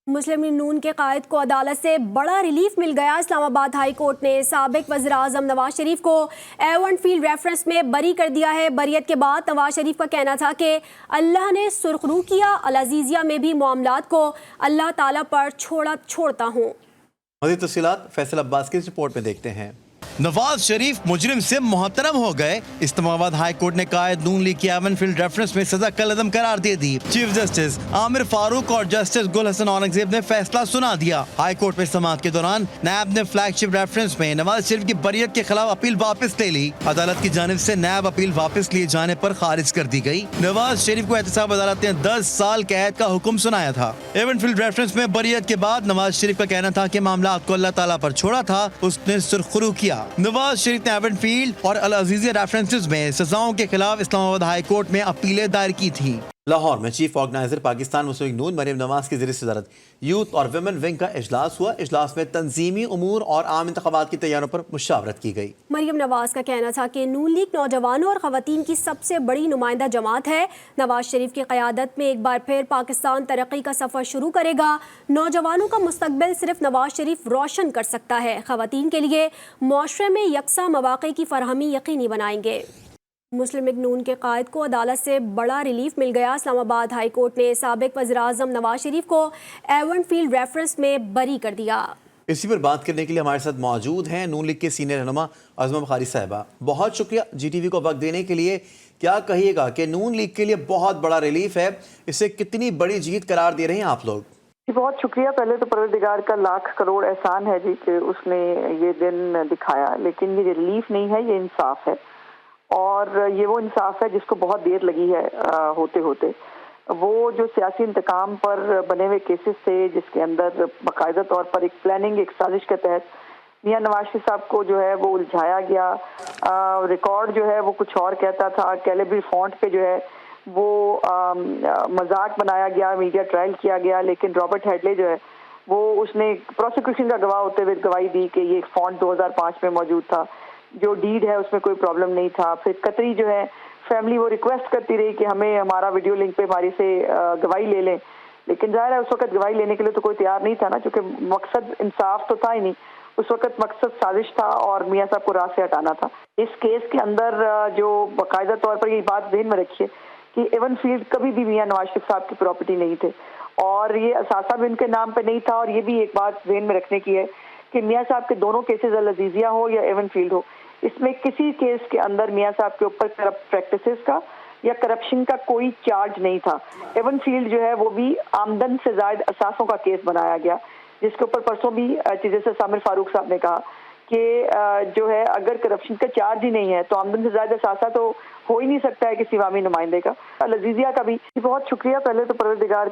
مسلم league نون کے قائد کو عدالت سے بڑا ریلیف مل گیا۔ اسلام آباد ہائی کورٹ نے سابق وزیر اعظم نواز شریف کو ایون فیلڈ ریفرنس میں بری کر دیا ہے۔ بریت کے بعد نواز شریف کا کہنا تھا کہ اللہ نے سرخرو کیا، العزیزیہ میں بھی معاملات کو اللہ تعالیٰ پر چھوڑتا ہوں۔ مزید تفصیلات فیصل عباس کی رپورٹ میں دیکھتے ہیں۔ نواز شریف مجرم سے محترم ہو گئے۔ اسلام آباد ہائی کورٹ نے قائد نون لیگ کی ایون فیلڈ ریفرنس میں سزا کالعدم قرار دے دی۔ چیف جسٹس عامر فاروق اور جسٹس گل حسن اورنگزیب نے فیصلہ سنا دیا۔ ہائی کورٹ میں سماعت کے دوران نیب نے فلیگ شپ ریفرنس میں نواز شریف کی بریت کے خلاف اپیل واپس لے لی۔ عدالت کی جانب سے نیب اپیل واپس لیے جانے پر خارج کر دی گئی۔ نواز شریف کو احتساب عدالت نے 10 سال قید کا حکم سنایا تھا۔ ایون فیلڈ ریفرنس میں بریت کے بعد نواز شریف کا کہنا تھا کہ معاملات کو اللہ تعالیٰ پر چھوڑا تھا، اس نے سرخرو کیا۔ نواز شریف نے ایون فیلڈ اور العزیزیہ ریفرنسز میں سزاؤں کے خلاف اسلام آباد ہائی کورٹ میں اپیلیں دائر کی تھیں۔ لاہور میں چیف آرگنائزر پاکستان مسلم لیگ نون مریم نواز کی زیر صدارت یوتھ اور ویمن ونگ کا اجلاس ہوا۔ اجلاس میں تنظیمی امور اور عام انتخابات کی تیاریوں پر مشاورت کی گئی۔ مریم نواز کا کہنا تھا کہ نون لیگ نوجوانوں اور خواتین کی سب سے بڑی نمائندہ جماعت ہے۔ نواز شریف کی قیادت میں ایک بار پھر پاکستان ترقی کا سفر شروع کرے گا۔ نوجوانوں کا مستقبل صرف نواز شریف روشن کر سکتا ہے۔ خواتین کے لیے معاشرے میں یکساں مواقع کی فراہمی یقینی بنائیں گے۔ مسلم لیگ نون کے قائد کو عدالت سے بڑا ریلیف مل گیا۔ اسلام آباد ہائی کورٹ نے سابق وزیر اعظم نواز شریف کو ایون فیلڈ ریفرنس میں بری کر دیا۔ اسی پر بات کرنے کے لیے ہمارے ساتھ موجود ہیں نون لیگ کے سینئر رہنما عظمہ بخاری صاحبہ۔ بہت شکریہ جی ٹی وی کو وقت دینے کے لیے۔ کیا کہیے گا کہ نون لیگ کے لیے بہت بڑا ریلیف ہے، اسے کتنی بڑی جیت قرار دے رہے ہیں آپ لوگ؟ جی بہت شکریہ۔ پہلے تو پروردگار کا لاکھ کروڑ احسان ہے جی کہ اس نے یہ دن دکھایا، لیکن یہ ریلیف نہیں ہے، یہ انصاف ہے، اور یہ وہ انصاف ہے جس کو بہت دیر لگی ہے ہوتے ہوتے۔ وہ جو سیاسی انتقام پر بنے ہوئے کیسز تھے جس کے اندر باقاعدہ طور پر ایک پلاننگ، ایک سازش کے تحت میاں نواز شریف صاحب کو جو ہے وہ الجھایا گیا۔ ریکارڈ جو ہے وہ کچھ اور کہتا تھا، کیلیبری فونٹ پہ جو ہے وہ مذاق بنایا گیا، میڈیا ٹرائل کیا گیا، لیکن رابرٹ ہیڈلے جو ہے وہ اس نے پروسیکیوشن کا گواہ ہوتے ہوئے گواہی دی کہ یہ ایک فونٹ 2005 میں موجود تھا، جو ڈیڈ ہے اس میں کوئی پرابلم نہیں تھا۔ پھر قطری جو ہے فیملی وہ ریکویسٹ کرتی رہی کہ ہمیں ہمارا ویڈیو لنک پہ ہماری سے گواہی لے لیں، لیکن ظاہر ہے اس وقت گواہی لینے کے لیے تو کوئی تیار نہیں تھا نا، چونکہ مقصد انصاف تو تھا ہی نہیں، اس وقت مقصد سازش تھا اور میاں صاحب کو راہ سے ہٹانا تھا۔ اس کیس کے اندر جو باقاعدہ طور پر یہ بات ذہن میں رکھیے کہ ایون فیلڈ کبھی بھی میاں نواز شریف صاحب کی پراپرٹی نہیں تھے، اور یہ اثاثہ بھی ان کے نام پہ نہیں تھا، اور یہ بھی ایک بات ذہن میں رکھنے کی ہے کہ میاں صاحب کے دونوں کیسز العزیزیہ ہو یا ایون فیلڈ ہو، اس میں کسی کیس کے اندر میاں صاحب کے اوپر کرپٹ پریکٹسز کا یا کرپشن کا کوئی چارج نہیں تھا۔ ایون فیلڈ جو ہے وہ بھی آمدن سے زائد اثاثوں کا کیس بنایا گیا، جس کے اوپر پرسوں بھی چیف جسٹس عامر فاروق صاحب نے کہا کہ جو ہے اگر کرپشن کا چارج ہی نہیں ہے تو آمدن سے زائد اثاثہ تو ہو ہی نہیں سکتا ہے کسی عوامی نمائندے کا۔ العزیزیہ کا بھی بہت شکریہ۔ پہلے تو پروردگار